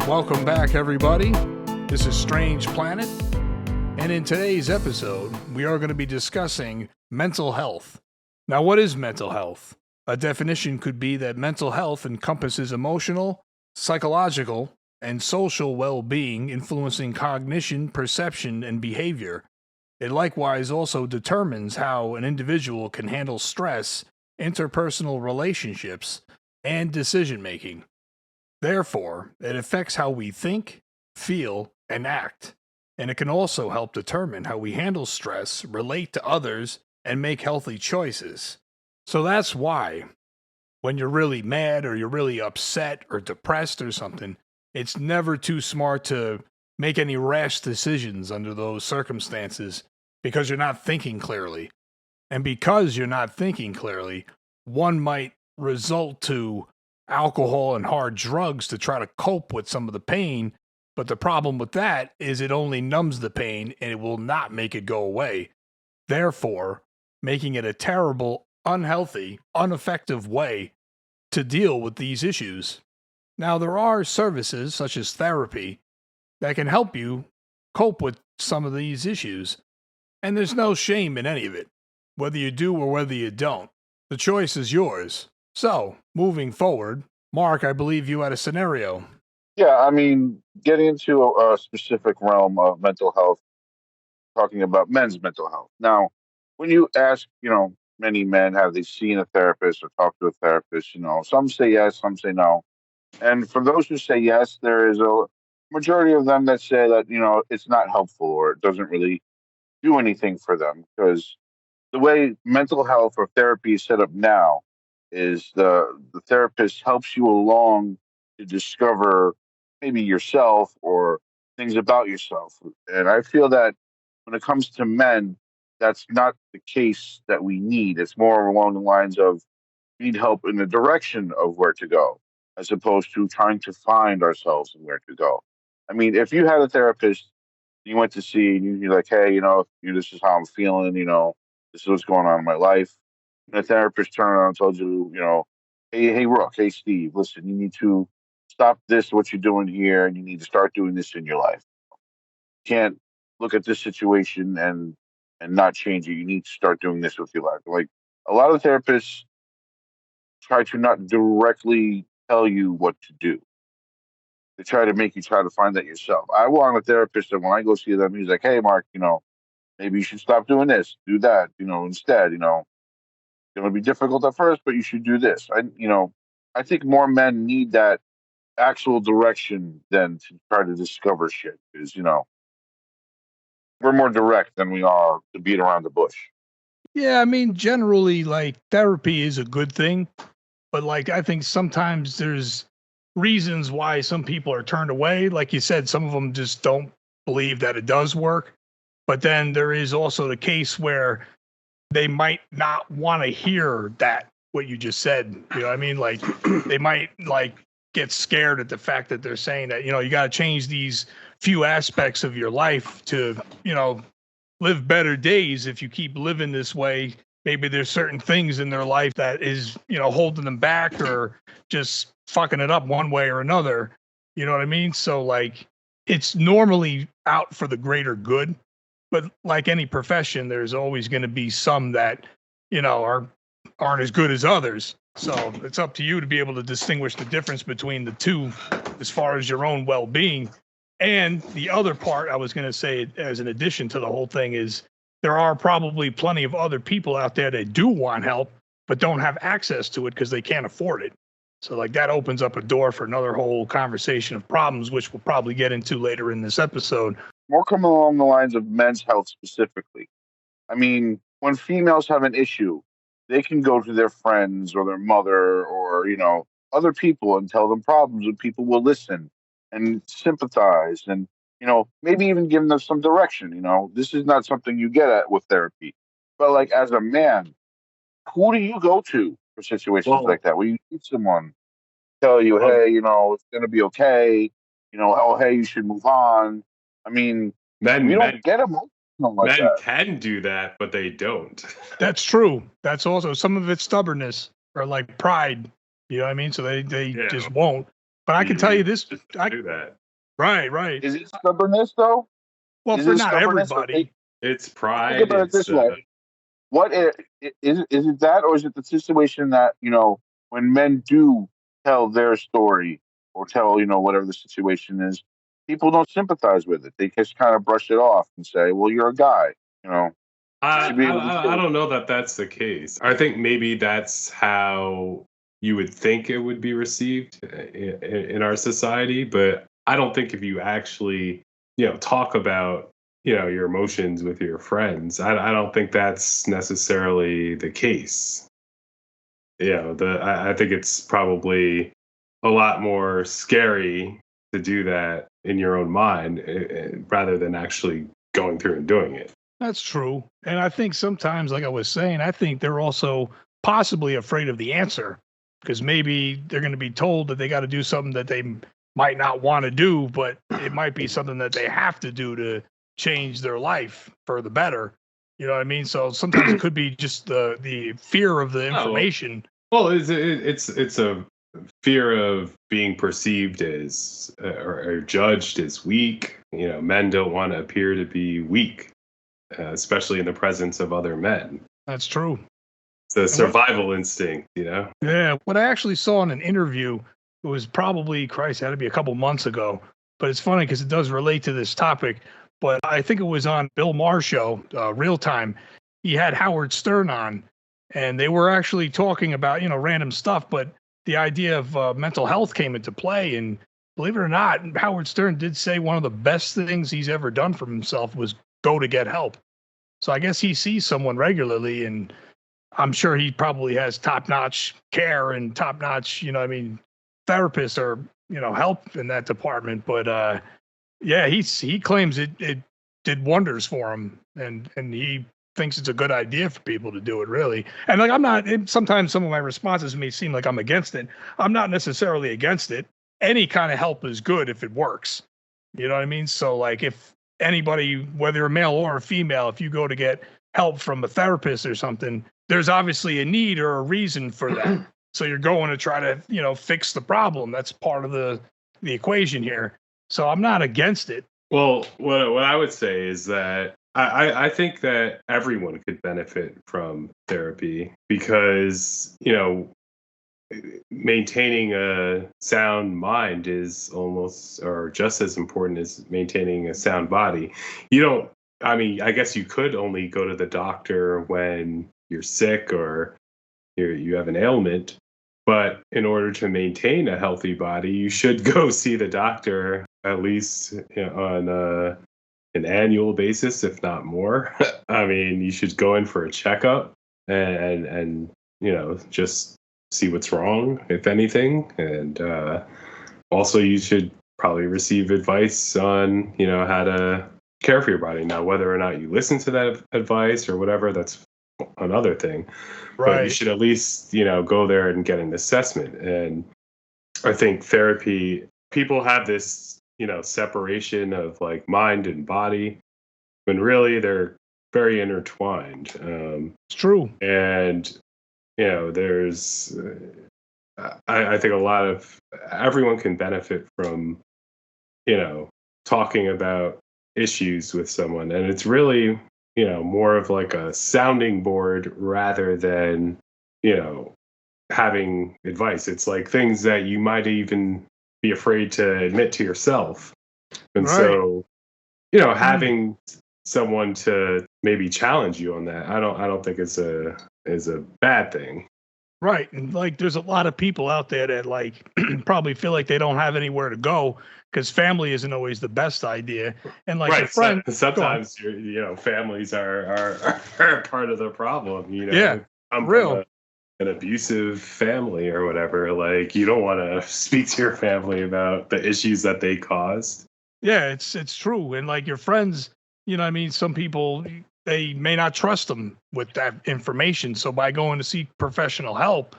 Welcome back, everybody. This is Strange Planet, and in today's episode, we are going to be discussing mental health. Now, what is mental health? A definition could be that mental health encompasses emotional, psychological, and social well-being influencing cognition, perception, and behavior. It likewise also determines how an individual can handle stress, interpersonal relationships, and decision-making. Therefore, it affects how we think, feel, and act, and it can also help determine how we handle stress, relate to others, and make healthy choices. So that's why, when you're really mad or you're really upset or depressed or something, it's never too smart to make any rash decisions under those circumstances because you're not thinking clearly. And because you're not thinking clearly, one might result to alcohol and hard drugs to try to cope with some of the pain, but the problem with that is it only numbs the pain and it will not make it go away, therefore making it a terrible, unhealthy, ineffective way to deal with these issues. Now, there are services such as therapy that can help you cope with some of these issues, and there's no shame in any of it, whether you do or whether you don't. The choice is yours. So, moving forward, Mark, I believe you had a scenario. Yeah, I mean, getting into a specific realm of mental health, talking about men's mental health. Now, when you ask, many men, have they seen a therapist or talked to a therapist? Some say yes, some say no. And for those who say yes, there is a majority of them that say that, it's not helpful or it doesn't really do anything for them because the way mental health or therapy is set up now is the therapist helps you along to discover maybe yourself or things about yourself. And I feel that when it comes to men, that's not the case that we need. It's more along the lines of we need help in the direction of where to go, as opposed to trying to find ourselves and where to go. I mean, if you had a therapist you went to see and you're like, hey, this is how I'm feeling, this is what's going on in my life. And the therapist turned around and told you, hey, Rook, hey, Steve, listen, you need to stop this, what you're doing here, and you need to start doing this in your life. You can't look at this situation and not change it. You need to start doing this with your life. Like a lot of therapists try to not directly tell you what to do. They try to make you try to find that yourself. I want a therapist that when I go see them, he's like, hey, Mark, maybe you should stop doing this, do that, instead, it's going to be difficult at first, but you should do this. I think more men need that actual direction than to try to discover shit because, we're more direct than we are to beat around the bush. Yeah, I mean, generally, like, therapy is a good thing, but, like, I think sometimes there's reasons why some people are turned away. Like you said, some of them just don't believe that it does work. But then there is also the case where they might not want to hear that, what you just said. You know what I mean? Like, they might, like, get scared at the fact that they're saying that, you got to change these few aspects of your life to, live better days. If you keep living this way, maybe there's certain things in their life that is, holding them back or just fucking it up one way or another. You know what I mean? So, like, it's normally out for the greater good. But like any profession, there's always going to be some that, aren't as good as others. So it's up to you to be able to distinguish the difference between the two as far as your own well-being. And the other part I was going to say as an addition to the whole thing is there are probably plenty of other people out there that do want help, but don't have access to it because they can't afford it. So, like, that opens up a door for another whole conversation of problems, which we'll probably get into later in this episode. More coming along the lines of men's health specifically. I mean, when females have an issue, they can go to their friends or their mother or, other people and tell them problems, and people will listen and sympathize and, maybe even give them some direction. This is not something you get at with therapy. But, like, as a man, who do you go to for situations like that where you need someone tell you, hey, it's going to be okay, oh, hey, you should move on. I mean, we don't get emotional like men that. can do that, but they don't. That's true. That's also some of it's stubbornness or like pride. You know what I mean? So they just won't. But I can tell you this. Just I, do that. right. Is it stubbornness though? Well, Is for it not stubbornness? Or everybody. It's think pride. about it It's this way: is it that, or is it the situation that when men do tell their story or tell whatever the situation is, people don't sympathize with it. They just kind of brush it off and say, "Well, you're a guy, you know, you I, should be able to I do I it." don't know that that's the case. I think maybe that's how you would think it would be received in our society, but I don't think if you actually talk about your emotions with your friends, I don't think that's necessarily the case. I think it's probably a lot more scary to do that in your own mind rather than actually going through and doing it. That's true. And I think sometimes, like I was saying, I think they're also possibly afraid of the answer because maybe they're going to be told that they got to do something that they might not want to do, but it might be something that they have to do to change their life for the better. You know what I mean? So sometimes it could be just the fear of the Oh, information. well, it's a fear of being perceived as or judged as weak. Men don't want to appear to be weak, especially in the presence of other men. That's true. It's a And what survival instinct. Yeah, what I actually saw in an interview, it was probably, Christ, it had to be a couple months ago, but it's funny because it does relate to this topic. But I think it was on Bill Maher's show, Real Time. He had Howard Stern on, and they were actually talking about, random stuff, but the idea of mental health came into play. And believe it or not, Howard Stern did say one of the best things he's ever done for himself was go to get help. So I guess he sees someone regularly, and I'm sure he probably has top-notch care and top-notch, therapists or, help in that department. But yeah, he claims it did wonders for him, and he thinks it's a good idea for people to do it, really. And like, I'm not. Sometimes some of my responses may seem like I'm against it. I'm not necessarily against it. Any kind of help is good if it works. You know what I mean? So like, if anybody, whether a male or a female, if you go to get help from a therapist or something, there's obviously a need or a reason for that. So you're going to try to, fix the problem. That's part of the equation here. So I'm not against it. Well, what I would say is that I think that everyone could benefit from therapy because, maintaining a sound mind is almost or just as important as maintaining a sound body. I guess you could only go to the doctor when you're sick or you have an ailment, but in order to maintain a healthy body, you should go see the doctor at least on an annual basis, if not more. I mean, you should go in for a checkup and just see what's wrong, if anything. And also, you should probably receive advice on how to care for your body. Now, whether or not you listen to that advice or whatever, that's another thing. But you Right. should at least go there and get an assessment. And I think therapy, people have this separation of like mind and body when really they're very intertwined. It's true. And there's I think a lot of everyone can benefit from talking about issues with someone, and it's really more of like a sounding board rather than having advice. It's like things that you might even be afraid to admit to yourself. And Right. so, having someone to maybe challenge you on that, I don't think is a bad thing. Right. And like, there's a lot of people out there that like probably feel like they don't have anywhere to go because family isn't always the best idea. And like your Right. So, friend, go on. sometimes families are part of the problem. Yeah. I'm from Real. an abusive family or whatever. Like you don't want to speak to your family about the issues that they caused. Yeah, it's true. And like your friends, what I mean, some people they may not trust them with that information. So by going to seek professional help,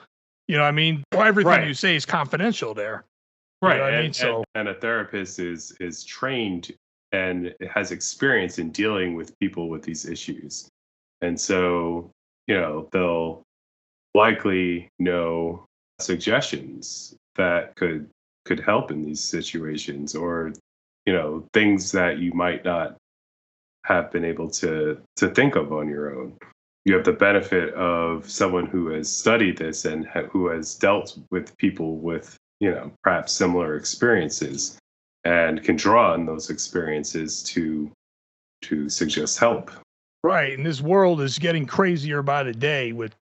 what I mean, well, everything Right. you say is confidential there. You Right. know what I mean? And So and a therapist is trained and has experience in dealing with people with these issues. And so, they'll likely know suggestions that could could help in these situations, or things that you might not have been able to think of on your own. You have the benefit of someone who has studied this and who has dealt with people with perhaps similar experiences, and can draw on those experiences to suggest help. Right. And this world is getting crazier by the day with,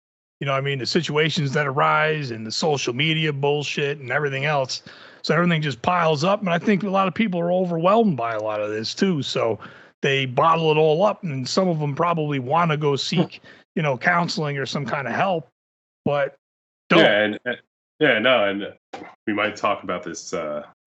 the situations that arise and the social media bullshit and everything else. So everything just piles up. And I think a lot of people are overwhelmed by a lot of this too. So they bottle it all up, and some of them probably want to go seek, counseling or some kind of help, but don't. And we might talk about this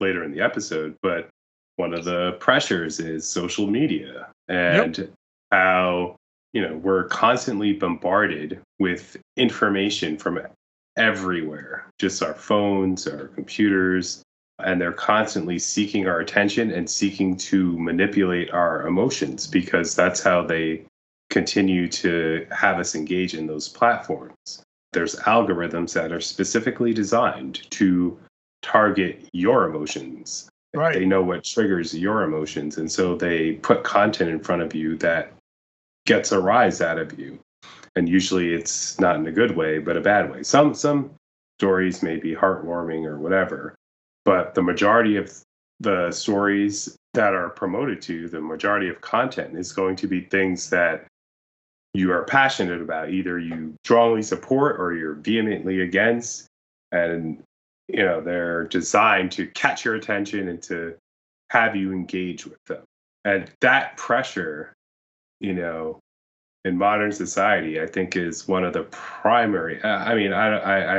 later in the episode, but one of the pressures is social media, and how we're constantly bombarded with information from everywhere, just our phones, our computers, and they're constantly seeking our attention and seeking to manipulate our emotions, because that's how they continue to have us engage in those platforms. There's algorithms that are specifically designed to target your emotions. Right. They know what triggers your emotions, and so they put content in front of you that gets a rise out of you. And usually it's not in a good way, but a bad way. Some stories may be heartwarming or whatever, but the majority of the stories that are promoted to you, the majority of content is going to be things that you are passionate about. Either you strongly support or you're vehemently against. And, they're designed to catch your attention and to have you engage with them. And that pressure, in modern society, I think is one of the primary. I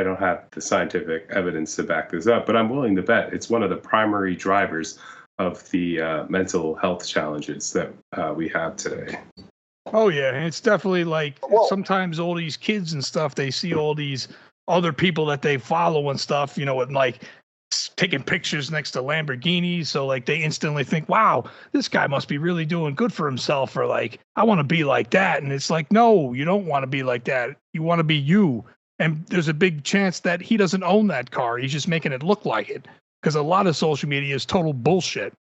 don't have the scientific evidence to back this up, but I'm willing to bet it's one of the primary drivers of the mental health challenges that we have today. Oh yeah, and it's definitely like sometimes all these kids and stuff, they see all these other people that they follow and stuff, with like taking pictures next to Lamborghinis. So like they instantly think, wow, this guy must be really doing good for himself, or like, I want to be like that. And it's like, no, you don't want to be like that. You want to be you. And there's a big chance that he doesn't own that car. He's just making it look like it, because a lot of social media is total bullshit,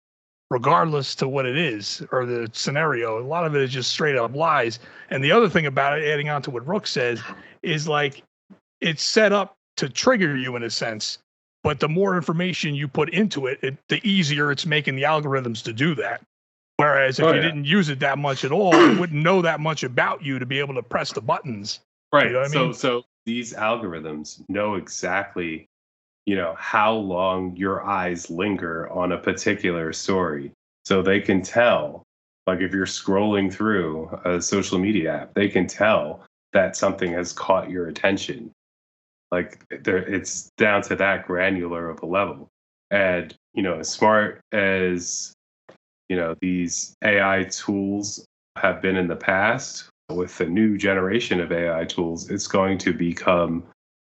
regardless to what it is or the scenario. A lot of it is just straight up lies. And the other thing about it, adding on to what Rook says, is like it's set up to trigger you in a sense. But the more information you put into it, the easier it's making the algorithms to do that. Whereas if you didn't use it that much at all, it wouldn't know that much about you to be able to press the buttons. Right. You know what I mean? So these algorithms know exactly, how long your eyes linger on a particular story. So they can tell, like if you're scrolling through a social media app, they can tell that something has caught your attention. Like it's down to that granular of a level. And, as smart as, these AI tools have been in the past, with the new generation of AI tools, it's going to become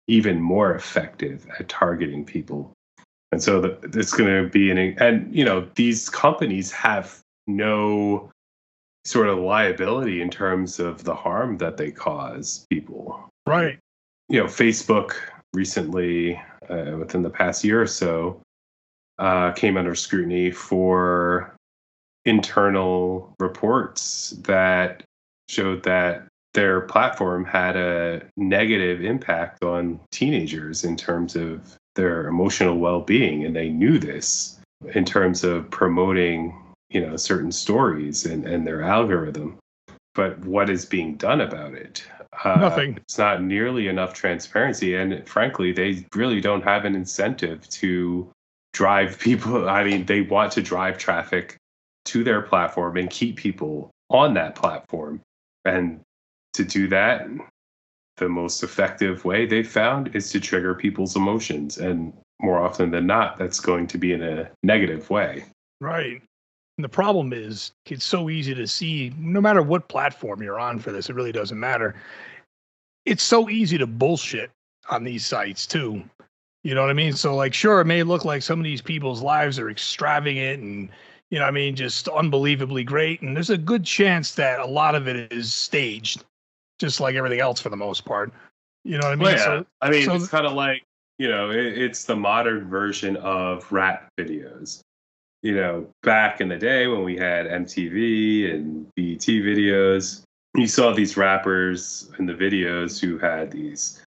even more effective at targeting people. And so it's going to be these companies have no sort of liability in terms of the harm that they cause people. Right. Facebook recently, within the past year or so, came under scrutiny for internal reports that showed that their platform had a negative impact on teenagers in terms of their emotional well-being. And they knew this in terms of promoting, certain stories and their algorithm. But what is being done about it? Nothing. It's not nearly enough transparency. And frankly, they really don't have an incentive to drive people. I mean, they want to drive traffic to their platform and keep people on that platform. And to do that, the most effective way they've found is to trigger people's emotions. And more often than not, that's going to be in a negative way. Right. And the problem is, it's so easy to see, no matter what platform you're on for this, it really doesn't matter. It's so easy to bullshit on these sites too. You know what I mean? So like, sure, it may look like some of these people's lives are extravagant and, just unbelievably great. And there's a good chance that a lot of it is staged, just like everything else for the most part. You know what I mean? Well, yeah. It's kind of like it's the modern version of rap videos. Back in the day when we had MTV and BET videos, you saw these rappers in the videos who had these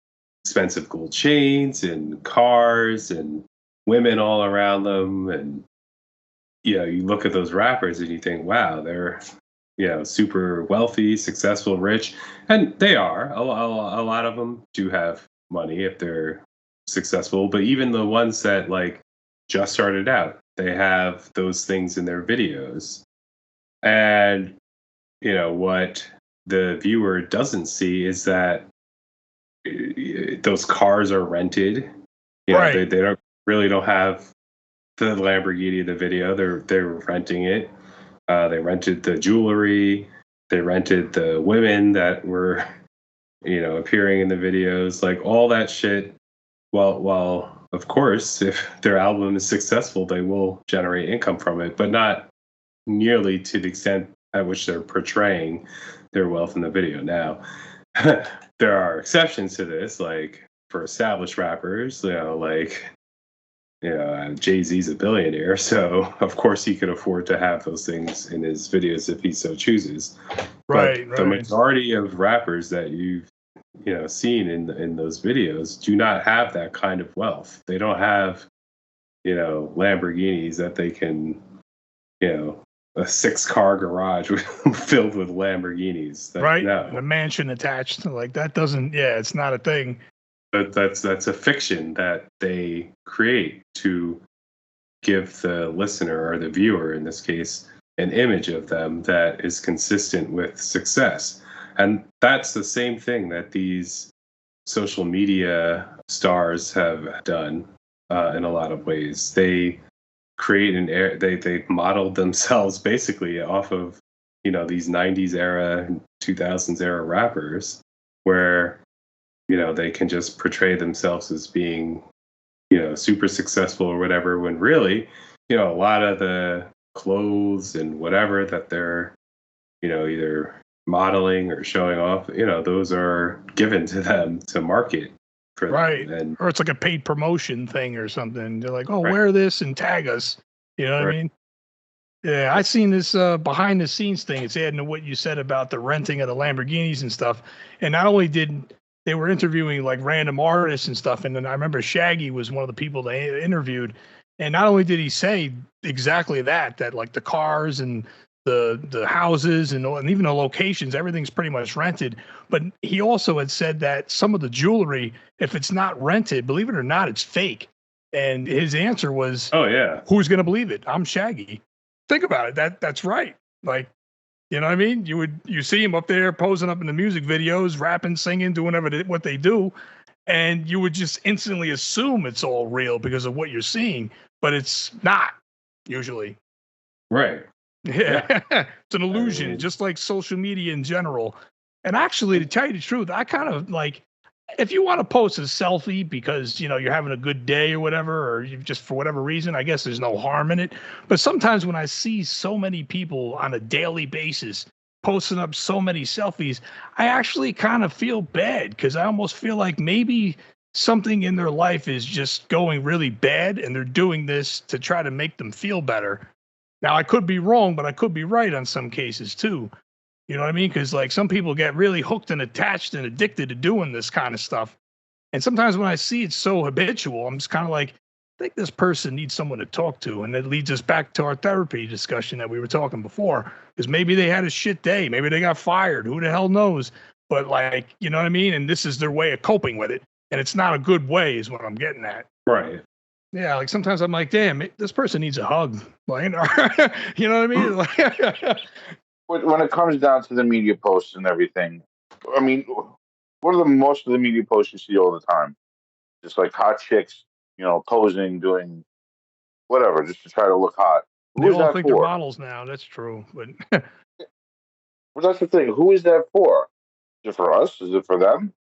expensive gold chains and cars and women all around them. And, you look at those rappers and you think, wow, they're, super wealthy, successful, rich. And they are. A lot of them do have money if they're successful. But even the ones that like just started out, they have those things in their videos. And, what the viewer doesn't see is that those cars are rented. Right. They don't have the Lamborghini of the video. They're renting it. They rented the jewelry. They rented the women that were, appearing in the videos. Like all that shit. Well, of course, if their album is successful, they will generate income from it, but not nearly to the extent at which they're portraying their wealth in the video. Now, there are exceptions to this, like for established rappers, Jay-Z's a billionaire, so of course he could afford to have those things in his videos if he so chooses. Right. But the majority of rappers that you've seen in those videos do not have that kind of wealth. They don't have, Lamborghinis that they can, a 6-car garage filled with Lamborghinis. Right. No. A mansion attached. Like that doesn't, it's not a thing. But that's a fiction that they create to give the listener or the viewer, in this case, an image of them that is consistent with success. And that's the same thing that these social media stars have done in a lot of ways. They create they modeled themselves basically off of these 90s era, 2000s era rappers, where they can just portray themselves as being super successful or whatever, when really a lot of the clothes and whatever that they're either modeling or showing off, those are given to them to market for right them. Or it's like a paid promotion thing or something. They're like, oh, Right. wear this and tag us, what I mean? Yeah, I seen this behind the scenes thing. It's adding to what you said about the renting of the Lamborghinis and stuff. And not only did they were interviewing like random artists and stuff, and then I remember Shaggy was one of the people they interviewed, and not only did he say exactly that like the cars and the houses and even the locations, everything's pretty much rented. But he also had said that some of the jewelry, if it's not rented, believe it or not, it's fake. And his answer was, oh yeah, who's going to believe it? I'm Shaggy. Think about it. That's right. Like, you know what I mean? You see him up there posing up in the music videos, rapping, singing, doing what they do. And you would just instantly assume it's all real because of what you're seeing, but it's not usually. Right. Yeah. It's an illusion, just like social media in general. And actually, to tell you the truth, I kind of like, if you want to post a selfie because, you're having a good day or whatever, or you just for whatever reason, I guess there's no harm in it. But sometimes when I see so many people on a daily basis posting up so many selfies, I actually kind of feel bad because I almost feel like maybe something in their life is just going really bad and they're doing this to try to make them feel better. Now, I could be wrong, but I could be right on some cases too. You know what I mean? Because like some people get really hooked and attached and addicted to doing this kind of stuff. And sometimes when I see it so habitual, I'm just kind of like, I think this person needs someone to talk to. And it leads us back to our therapy discussion that we were talking before. Because maybe they had a shit day. Maybe they got fired. Who the hell knows? But like, you know what I mean? And this is their way of coping with it. And it's not a good way is what I'm getting at. Right. Yeah, like sometimes I'm like, damn, this person needs a hug. Like, you know what I mean? Like, when it comes down to the media posts and everything, I mean, what are most of the media posts you see all the time? Just like hot chicks, posing, doing whatever, just to try to look hot. They all think they're models now. That's true, but well, that's the thing. Who is that for? Is it for us? Is it for them?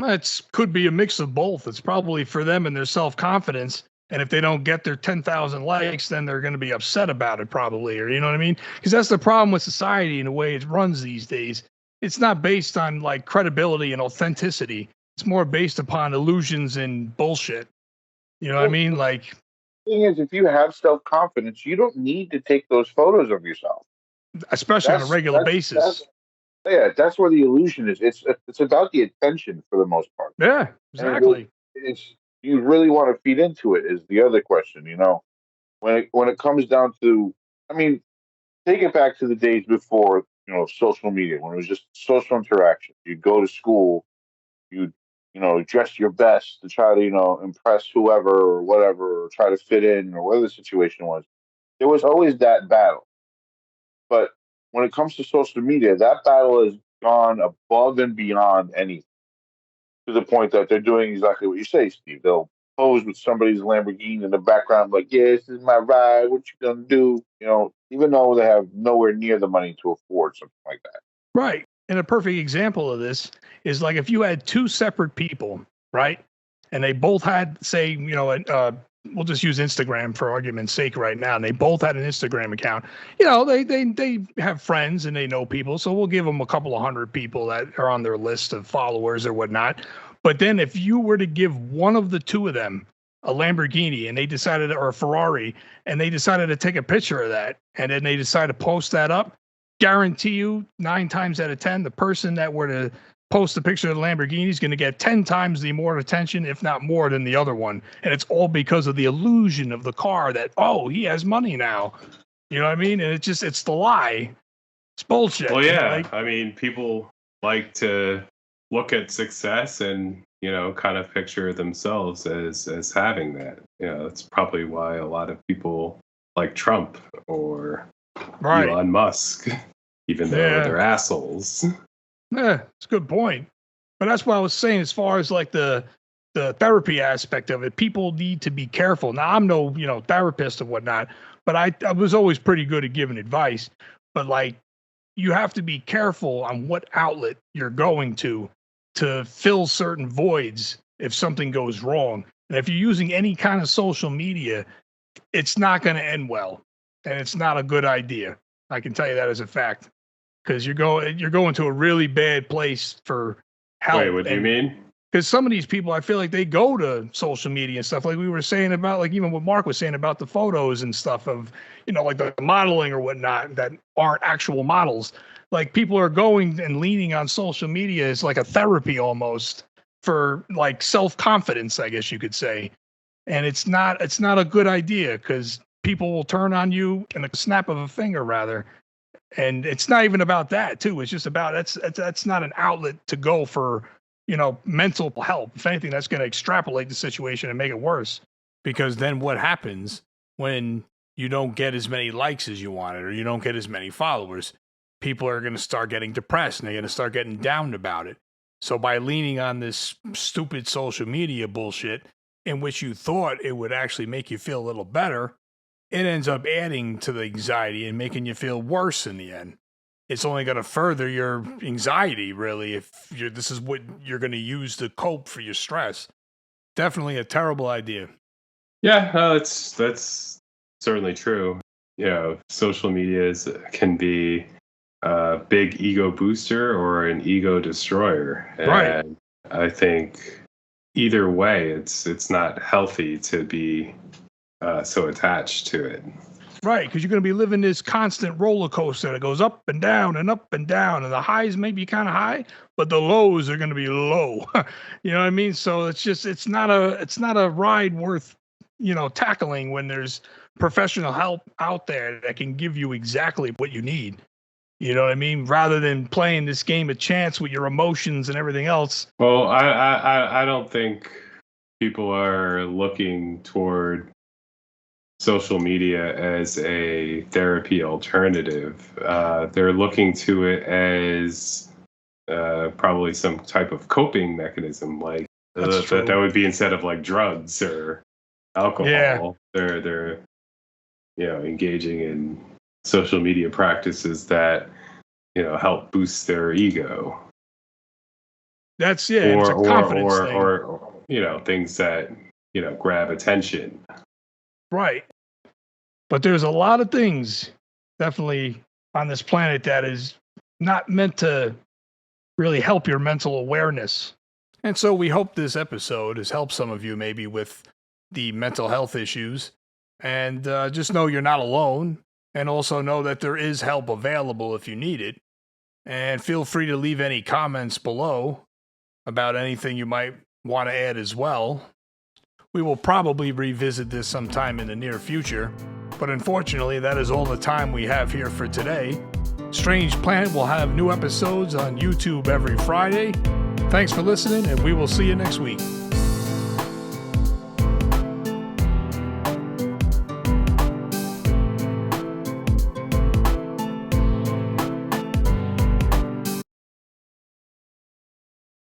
It could be a mix of both. It's probably for them and their self-confidence. And if they don't get their 10,000 likes, then they're going to be upset about it probably, or you know what I mean? Because that's the problem with society and the way it runs these days. It's not based on like credibility and authenticity. It's more based upon illusions and bullshit. You know what I mean? Like, thing is, if you have self confidence, you don't need to take those photos of yourself. especially on a That's regular that's basis. that's yeah. That's where the illusion is. It's about the attention for the most part, Yeah, and exactly. it's you really want to feed into it is the other question. When it comes down to, I mean, take it back to the days before social media, when it was just social interaction. You'd go to school, you'd dress your best to try to impress whoever or whatever, or try to fit in, or whatever the situation was. There was always that battle. But when it comes to social media, that battle has gone above and beyond anything, to the point that they're doing exactly what you say, Steve. They'll pose with somebody's Lamborghini in the background, like, yeah, this is my ride. What you gonna do? Even though they have nowhere near the money to afford something like that. Right. And a perfect example of this is like if you had two separate people, right? And they both had, say, we'll just use Instagram for argument's sake right now. And they both had an Instagram account. They have friends and they know people. So we'll give them a couple of hundred people that are on their list of followers or whatnot. But then if you were to give one of the two of them a Lamborghini and they decided, or a Ferrari, and they decided to take a picture of that, and then they decide to post that up, guarantee you 9 times out of 10, the person that were to post a picture of the Lamborghini is going to get 10 times the more attention, if not more, than the other one. And it's all because of the illusion of the car that, oh, he has money now. You know what I mean? And it's the lie. It's bullshit. Well, yeah. I mean, people like to look at success and, kind of picture themselves as having that. That's probably why a lot of people like Trump or Right. Elon Musk, even though they're assholes. Yeah, it's a good point. But that's what I was saying as far as like the therapy aspect of it. People need to be careful. Now, I'm no, therapist or whatnot, but I was always pretty good at giving advice. But like, you have to be careful on what outlet you're going to fill certain voids if something goes wrong. And if you're using any kind of social media, it's not going to end well. And it's not a good idea. I can tell you that as a fact. Because you're going to a really bad place for help. Wait, what do you mean? Because some of these people, I feel like they go to social media and stuff, like we were saying about, like even what Mark was saying about the photos and stuff of, like the modeling or whatnot that aren't actual models. Like people are going and leaning on social media as like a therapy almost for like self-confidence, I guess you could say. And it's not a good idea because people will turn on you in a snap of a finger, rather. And it's not even about that too. It's just about that's not an outlet to go for, mental help. If anything, that's going to extrapolate the situation and make it worse. Because then what happens when you don't get as many likes as you wanted, or you don't get as many followers? People are going to start getting depressed and they're going to start getting down about it. So by leaning on this stupid social media bullshit in which you thought it would actually make you feel a little better, it ends up adding to the anxiety and making you feel worse in the end. It's only going to further your anxiety, really, if this is what you're going to use to cope for your stress. Definitely a terrible idea. Yeah, that's certainly true. Social media can be a big ego booster or an ego destroyer. And right. I think either way, it's not healthy to be so attached to it. Right, because you're going to be living this constant roller coaster that goes up and down and up and down, and the highs may be kind of high, but the lows are going to be low. You know what I mean? So it's not a ride worth tackling when there's professional help out there that can give you exactly what you need. You know what I mean? Rather than playing this game of chance with your emotions and everything else. Well, I don't think people are looking toward social media as a therapy alternative. They're looking to it as probably some type of coping mechanism, like that would be instead of like drugs or alcohol. Yeah. They're engaging in social media practices that help boost their ego. That's it's a confidence thing. Or things that grab attention. Right. But there's a lot of things definitely on this planet that is not meant to really help your mental awareness. And so we hope this episode has helped some of you maybe with the mental health issues. And just know you're not alone, and also know that there is help available if you need it. And feel free to leave any comments below about anything you might want to add as well. We will probably revisit this sometime in the near future, but unfortunately that is all the time we have here for today. Strange Planet will have new episodes on YouTube every Friday. Thanks for listening, and we will see you next week.